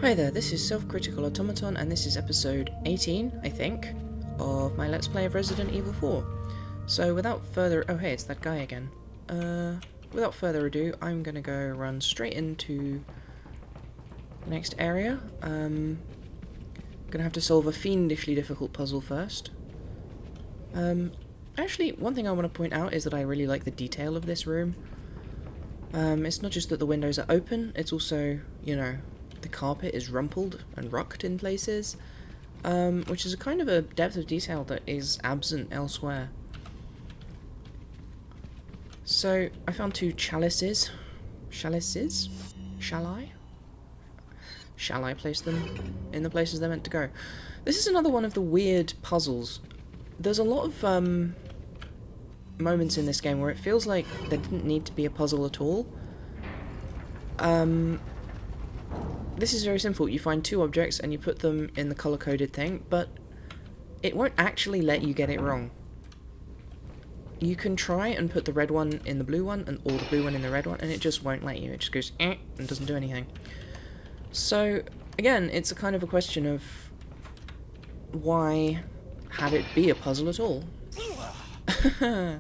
Hi there, this is Self-Critical Automaton, and this is episode 18, I think, of my Let's Play of Resident Evil 4. So without further... oh hey, it's that guy again. Without further ado, I'm gonna go run straight into the next area. Gonna have to solve a fiendishly difficult puzzle first. Actually, one thing I want to point out is that I really like the detail of this room. It's not just that the windows are open, it's also, you know, the carpet is rumpled and rucked in places, which is a kind of a depth of detail that is absent elsewhere. So, I found two chalices. Chalices? Shall I? Shall I place them in the places they're meant to go? This is another one of the weird puzzles. There's a lot of moments in this game where it feels like there didn't need to be a puzzle at all. This is very simple. You find two objects and you put them in the color-coded thing, but it won't actually let you get it wrong. You can try and put the red one in the blue one, or the blue one in the red one, and it just won't let you. It just goes, eh, and doesn't do anything. So, again, it's a kind of a question of why have it be a puzzle at all? I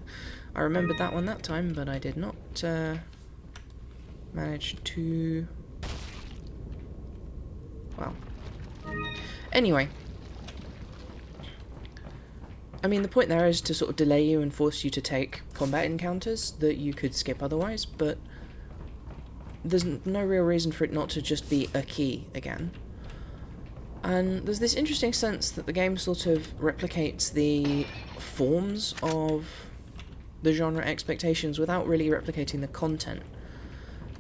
remembered that one that time, but I did not manage to... well. Anyway. I mean, the point there is to sort of delay you and force you to take combat encounters that you could skip otherwise, but there's no real reason for it not to just be a key again. And there's this interesting sense that the game sort of replicates the forms of the genre expectations without really replicating the content.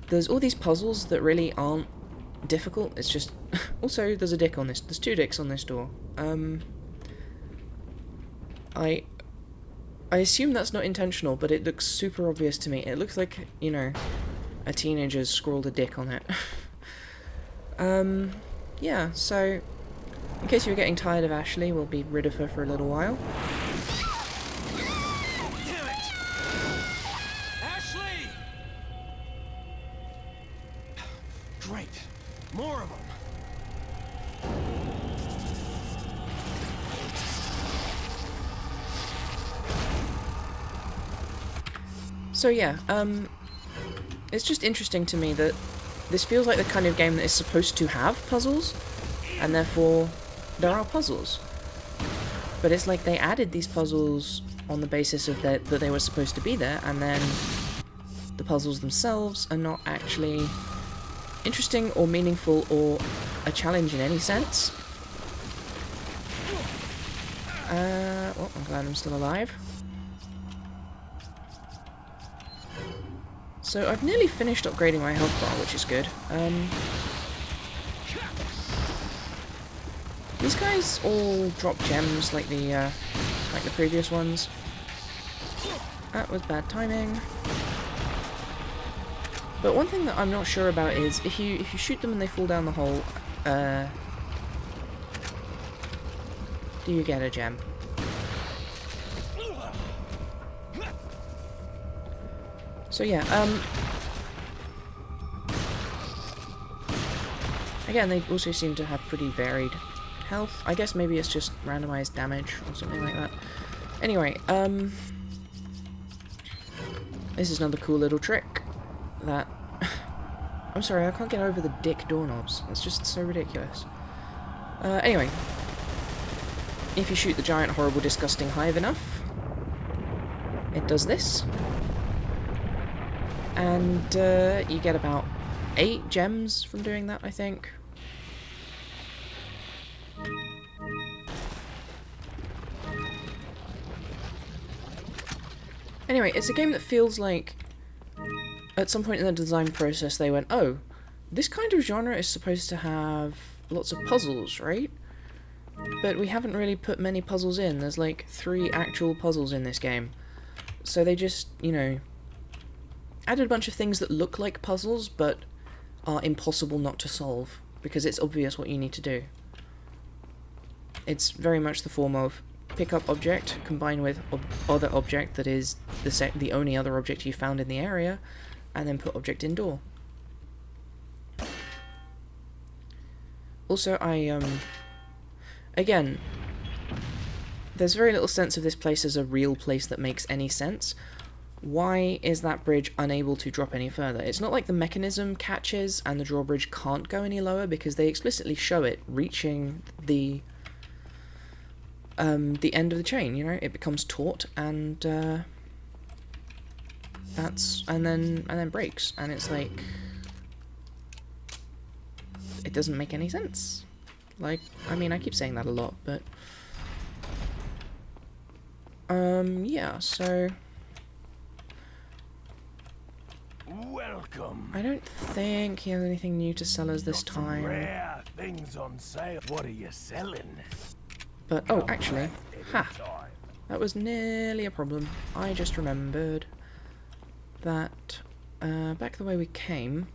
There's all these puzzles that really aren't difficult, it's just... also, there's a dick on this. There's two dicks on this door. I assume that's not intentional, but it looks super obvious to me. It looks like, you know, a teenager's scrawled a dick on it. Yeah, so, in case you were getting tired of Ashley, we'll be rid of her for a little while. Damn it! Ashley! Great. More of them. So yeah, it's just interesting to me that this feels like the kind of game that is supposed to have puzzles, and therefore there are puzzles. But it's like they added these puzzles on the basis of that they were supposed to be there, and then the puzzles themselves are not actually interesting or meaningful or a challenge in any sense. Well, I'm glad I'm still alive. So I've nearly finished upgrading my health bar, which is good. These guys all drop gems like the previous ones. That was bad timing. But one thing that I'm not sure about is if you shoot them and they fall down the hole, do you get a gem? So yeah, again, they also seem to have pretty varied health. I guess maybe it's just randomized damage or something like that. Anyway, this is another cool little trick that... I'm sorry, I can't get over the dick doorknobs. It's just so ridiculous. Anyway, if you shoot the giant, horrible, disgusting hive enough, it does this. And you get about 8 gems from doing that, I think. Anyway, it's a game that feels like at some point in the design process they went, oh, this kind of genre is supposed to have lots of puzzles, right? But we haven't really put many puzzles in. There's like 3 actual puzzles in this game. So they just, you know, added a bunch of things that look like puzzles, but are impossible not to solve, because it's obvious what you need to do. It's very much the form of pick up object, combine with other object that is the only other object you found in the area, and then put object in door. Also, again, there's very little sense of this place as a real place that makes any sense. Why is that bridge unable to drop any further? It's not like the mechanism catches and the drawbridge can't go any lower, because they explicitly show it reaching the end of the chain, you know? It becomes taut and then breaks, and it's like, it doesn't make any sense. Like, I mean, I keep saying that a lot, but yeah, so Welcome. I don't think he has anything new to sell us this Got some time. rare things on sale. What are you selling? But, oh, actually, ha! That was nearly a problem. I just remembered that, back the way we came,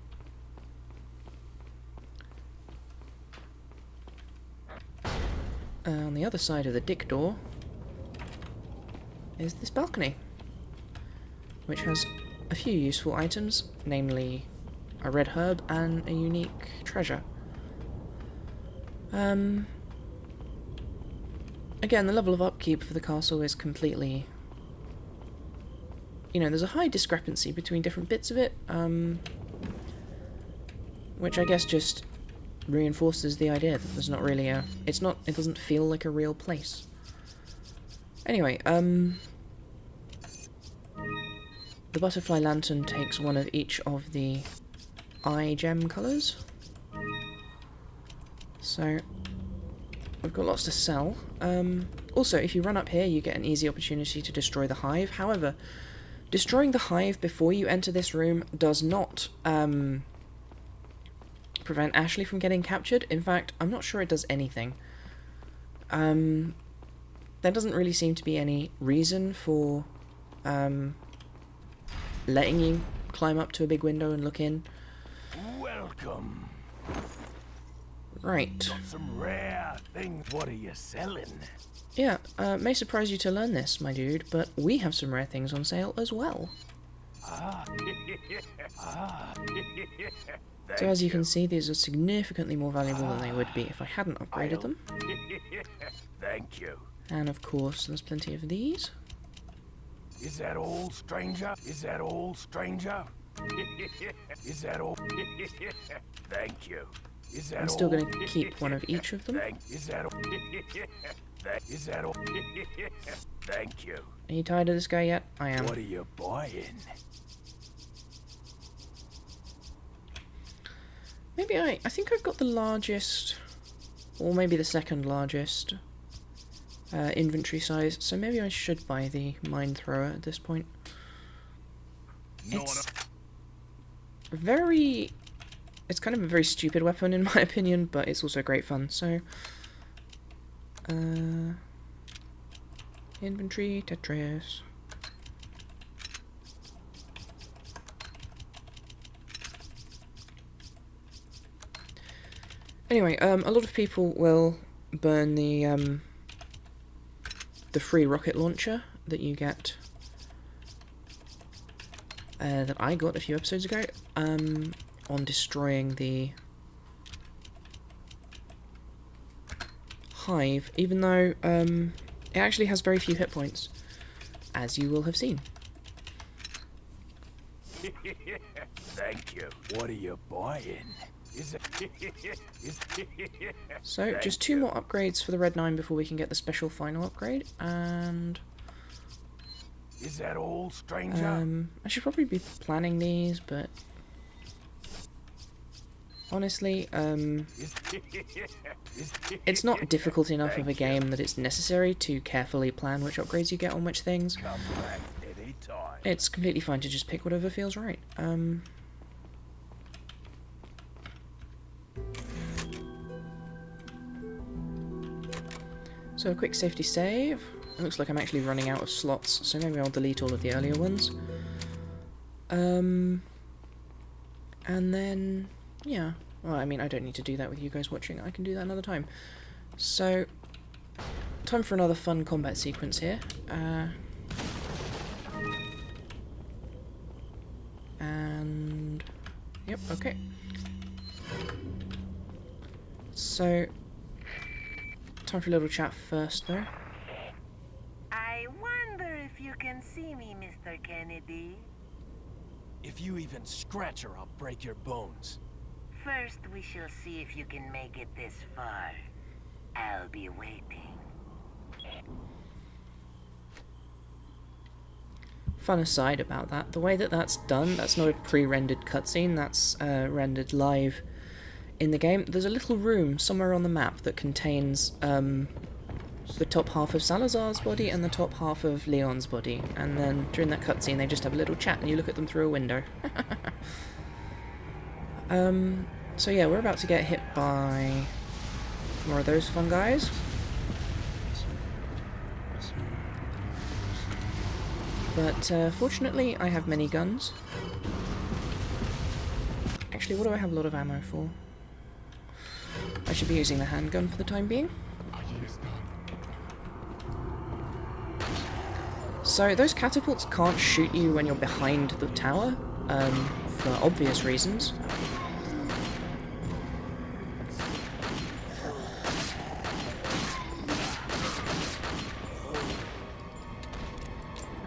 on the other side of the dick door is this balcony, which has a few useful items, namely a red herb and a unique treasure. Again, the level of upkeep for the castle is completely... You know, there's a high discrepancy between different bits of it, which I guess just reinforces the idea that there's not really a... it doesn't feel like a real place. Anyway, the butterfly lantern takes one of each of the eye gem colours. So, we've got lots to sell. Also, if you run up here, you get an easy opportunity to destroy the hive. However, destroying the hive before you enter this room does not prevent Ashley from getting captured. In fact, I'm not sure it does anything. There doesn't really seem to be any reason for letting you climb up to a big window and look in. Welcome. Right. Got some rare things. What are you selling? Yeah, may surprise you to learn this, my dude, but we have some rare things on sale as well. So as you can see, these are significantly more valuable than they would be if I hadn't upgraded them. Thank you. And of course, there's plenty of these. Is that all, stranger? Is that all, stranger? Is that all? Thank you. Is that I'm still all? going to keep one of each of them. Is that all? Is that all? Thank you. Are you tired of this guy yet? I am. What are you buying? Maybe I think I've got the largest, or maybe the second largest inventory size, so maybe I should buy the mine thrower at this point. It's kind of a very stupid weapon in my opinion, but it's also great fun, so... inventory, Tetris... Anyway, a lot of people will burn the free rocket launcher that you get, that I got a few episodes ago, on destroying the hive, even though it actually has very few hit points, as you will have seen. Thank you. What are you buying? So, just two more upgrades for the Red 9 before we can get the special final upgrade, and... Is that all, stranger? I should probably be planning these, but... honestly, it's not difficult enough of a game that it's necessary to carefully plan which upgrades you get on which things. Come back anytime. It's completely fine to just pick whatever feels right. So a quick safety save. It looks like I'm actually running out of slots, so maybe I'll delete all of the earlier ones. And then, yeah. Well, I mean, I don't need to do that with you guys watching. I can do that another time. So, time for another fun combat sequence here. And... yep, okay. So, time for a little chat first, though. I wonder if you can see me, Mr. Kennedy. If you even scratch her, I'll break your bones. First, we shall see if you can make it this far. I'll be waiting. Fun aside about that, the way that that's done, that's not a pre-rendered cutscene, that's rendered live in the game. There's a little room somewhere on the map that contains the top half of Salazar's body and the top half of Leon's body, and then during that cutscene they just have a little chat and you look at them through a window. So yeah, we're about to get hit by more of those fun guys. But fortunately I have many guns. Actually, what do I have a lot of ammo for? I should be using the handgun for the time being. So those catapults can't shoot you when you're behind the tower, for obvious reasons.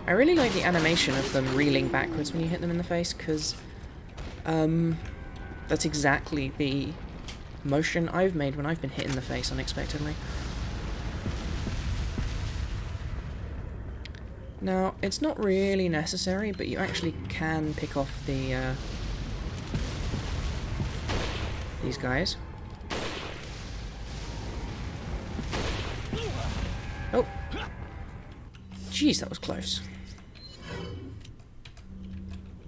I really like the animation of them reeling backwards when you hit them in the face, because that's exactly the motion I've made when I've been hit in the face unexpectedly. Now, it's not really necessary, but you actually can pick off the these guys. Oh! Jeez, that was close.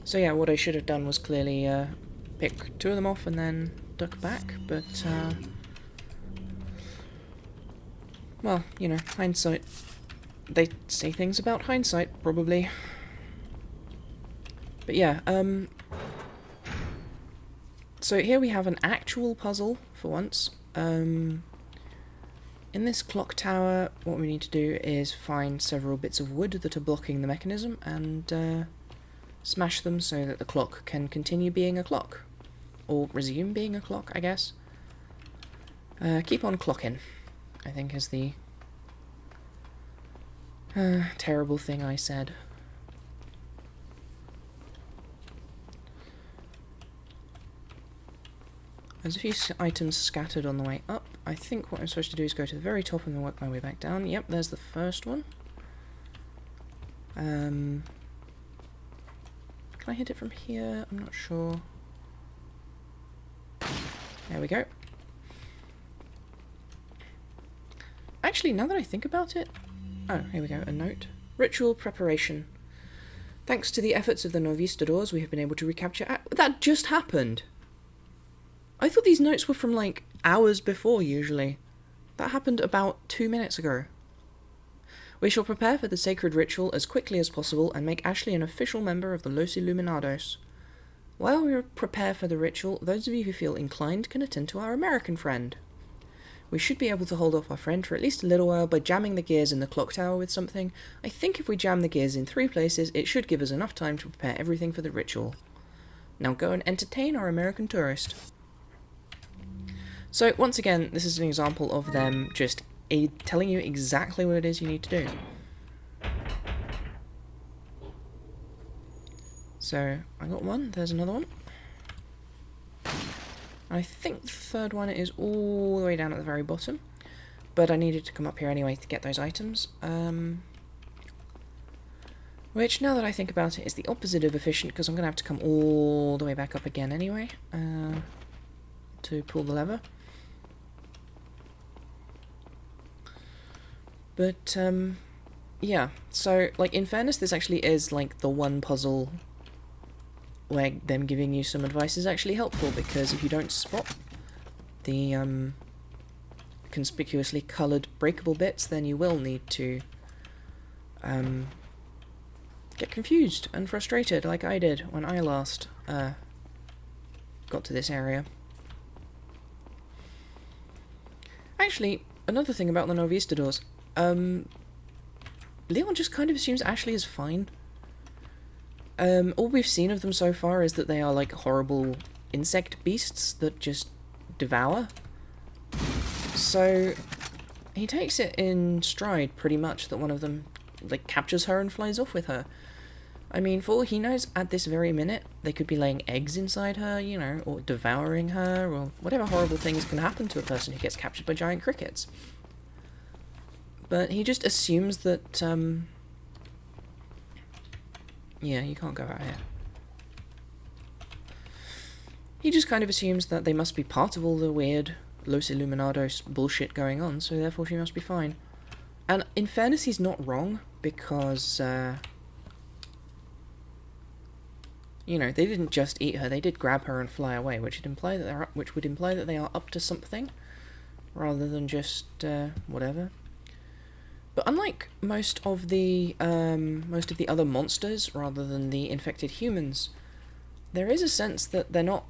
So yeah, what I should have done was clearly pick two of them off and then duck back, but well, you know, hindsight. They say things about hindsight, probably. But yeah, so here we have an actual puzzle, for once. In this clock tower, what we need to do is find several bits of wood that are blocking the mechanism and smash them so that the clock can continue being a clock. Or resume being a clock, I guess. Keep on clocking, I think is the terrible thing I said. There's a few items scattered on the way up. I think what I'm supposed to do is go to the very top and then work my way back down. Yep, there's the first one. Can I hit it from here? I'm not sure. There we go. Actually, now that I think about it... Oh, here we go, a note. Ritual preparation. Thanks to the efforts of the Novistadors, we have been able to recapture... That just happened! I thought these notes were from, like, hours before, usually. That happened about 2 minutes ago. We shall prepare for the sacred ritual as quickly as possible and make Ashley an official member of the Los Illuminados. While we prepare for the ritual, those of you who feel inclined can attend to our American friend. We should be able to hold off our friend for at least a little while by jamming the gears in the clock tower with something. I think if we jam the gears in 3 places, it should give us enough time to prepare everything for the ritual. Now go and entertain our American tourist. So, once again, this is an example of them just telling you exactly what it is you need to do. So, I got one, there's another one. I think the third one is all the way down at the very bottom, but I needed to come up here anyway to get those items. Which, now that I think about it, is the opposite of efficient, because I'm going to have to come all the way back up again anyway, to pull the lever. But, yeah, so, like, in fairness, this actually is, like, the one puzzle where them giving you some advice is actually helpful, because if you don't spot the, conspicuously coloured breakable bits, then you will need to, get confused and frustrated, like I did when I last, got to this area. Actually, another thing about the Novistadors, Leon just kind of assumes Ashley is fine. All we've seen of them so far is that they are like horrible insect beasts that just devour. So he takes it in stride pretty much that one of them like captures her and flies off with her. I mean, for all he knows, at this very minute, they could be laying eggs inside her, you know, or devouring her, or whatever horrible things can happen to a person who gets captured by giant crickets. But he just assumes that, yeah, you can't go out here. He just kind of assumes that they must be part of all the weird Los Illuminados bullshit going on, so therefore she must be fine. And in fairness, he's not wrong, because, you know, they didn't just eat her, they did grab her and fly away, which would imply that they are up to something, rather than just, whatever. But unlike most of the other monsters, rather than the infected humans, there is a sense that they're not,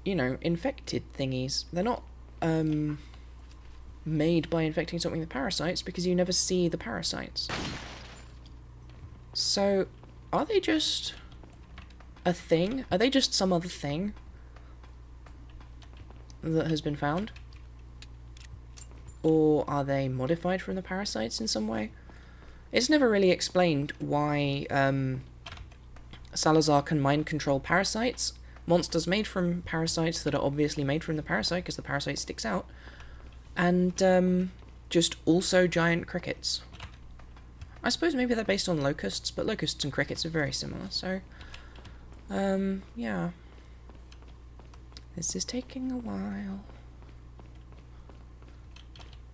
you know, infected thingies. They're not, made by infecting something with parasites, because you never see the parasites. So, are they just a thing? Are they just some other thing that has been found? Or are they modified from the parasites in some way? It's never really explained why Salazar can mind control parasites, monsters made from parasites that are obviously made from the parasite because the parasite sticks out, and just also giant crickets. I suppose maybe they're based on locusts, but locusts and crickets are very similar, so yeah. This is taking a while.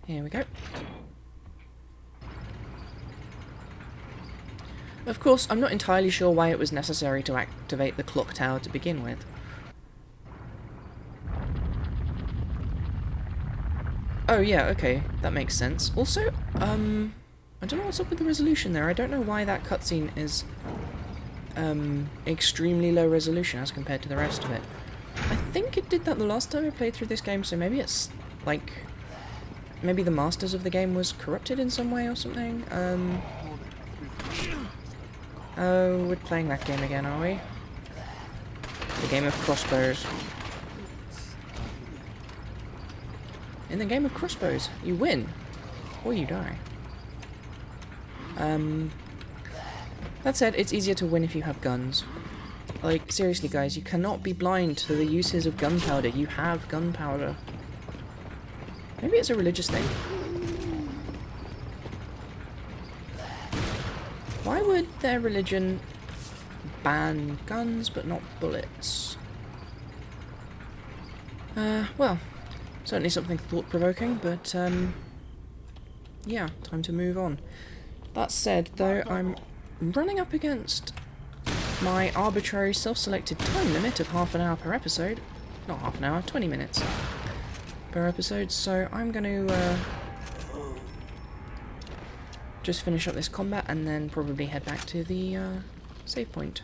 Here we go. Of course, I'm not entirely sure why it was necessary to activate the clock tower to begin with. Oh yeah, okay, that makes sense. Also, I don't know what's up with the resolution there. I don't know why that cutscene is extremely low resolution as compared to the rest of it. I think it did that the last time I played through this game, so maybe it's like, maybe the masters of the game was corrupted in some way or something. Oh, we're playing that game again, are we? The game of crossbows. In the game of crossbows, you win, or you die. That said, it's easier to win if you have guns. Like, seriously guys, you cannot be blind to the uses of gunpowder. You have gunpowder. Maybe it's a religious thing. Why would their religion ban guns but not bullets? Well, certainly something thought-provoking, but, yeah, time to move on. That said, though, I'm running up against my arbitrary self-selected time limit of half an hour per episode. Not half an hour, 20 minutes per episode, so I'm going to just finish up this combat and then probably head back to the save point.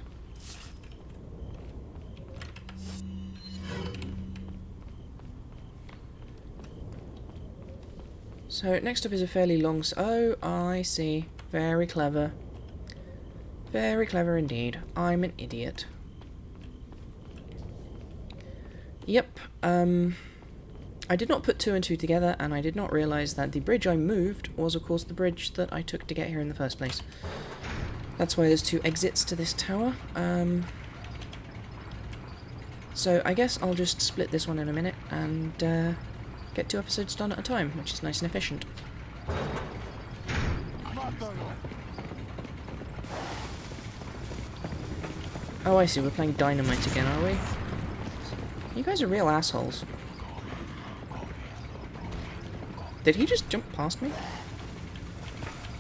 So next up is a fairly long... Oh, I see. Very clever. Very clever indeed. I'm an idiot. Yep, I did not put two and two together, and I did not realise that the bridge I moved was, of course, the bridge that I took to get here in the first place. That's why there's two exits to this tower. So I guess I'll just split this one in a minute and get 2 episodes done at a time, which is nice and efficient. Oh, I see, we're playing Dynamite again, are we? You guys are real assholes. Did he just jump past me?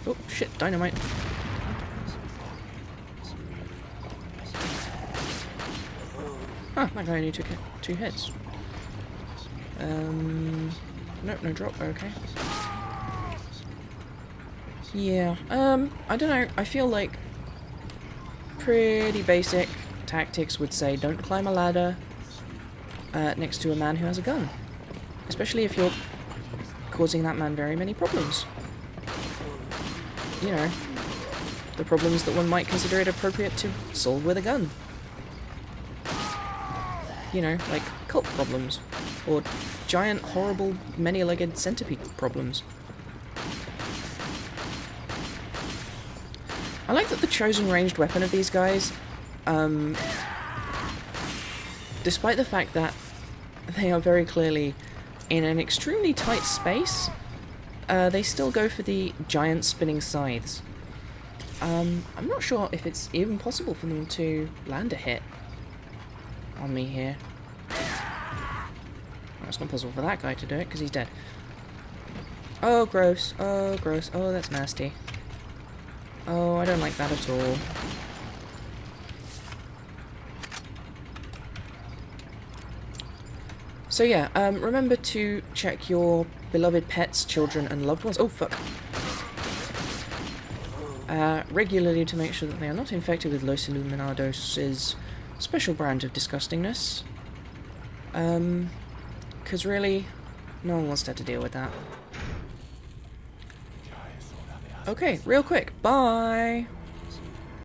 Oh, shit, Dynamite. Ah, that guy only took 2 hits. Nope, no drop, okay. Yeah, I don't know, I feel like pretty basic tactics would say don't climb a ladder next to a man who has a gun. Especially if you're causing that man very many problems. You know, the problems that one might consider it appropriate to solve with a gun. You know, like cult problems, or giant, horrible, many-legged centipede problems. I like that the chosen ranged weapon of these guys, despite the fact that they are very clearly in an extremely tight space, they still go for the giant spinning scythes. I'm not sure if it's even possible for them to land a hit on me here. Well, it's not possible for that guy to do it, because he's dead. Oh, gross. Oh, gross. Oh, that's nasty. Oh, I don't like that at all. So yeah, remember to check your beloved pets, children, and loved ones. Oh, fuck. Regularly to make sure that they are not infected with Los Illuminados' special brand of disgustingness. Because really, no one wants to have to deal with that. Okay, real quick. Bye!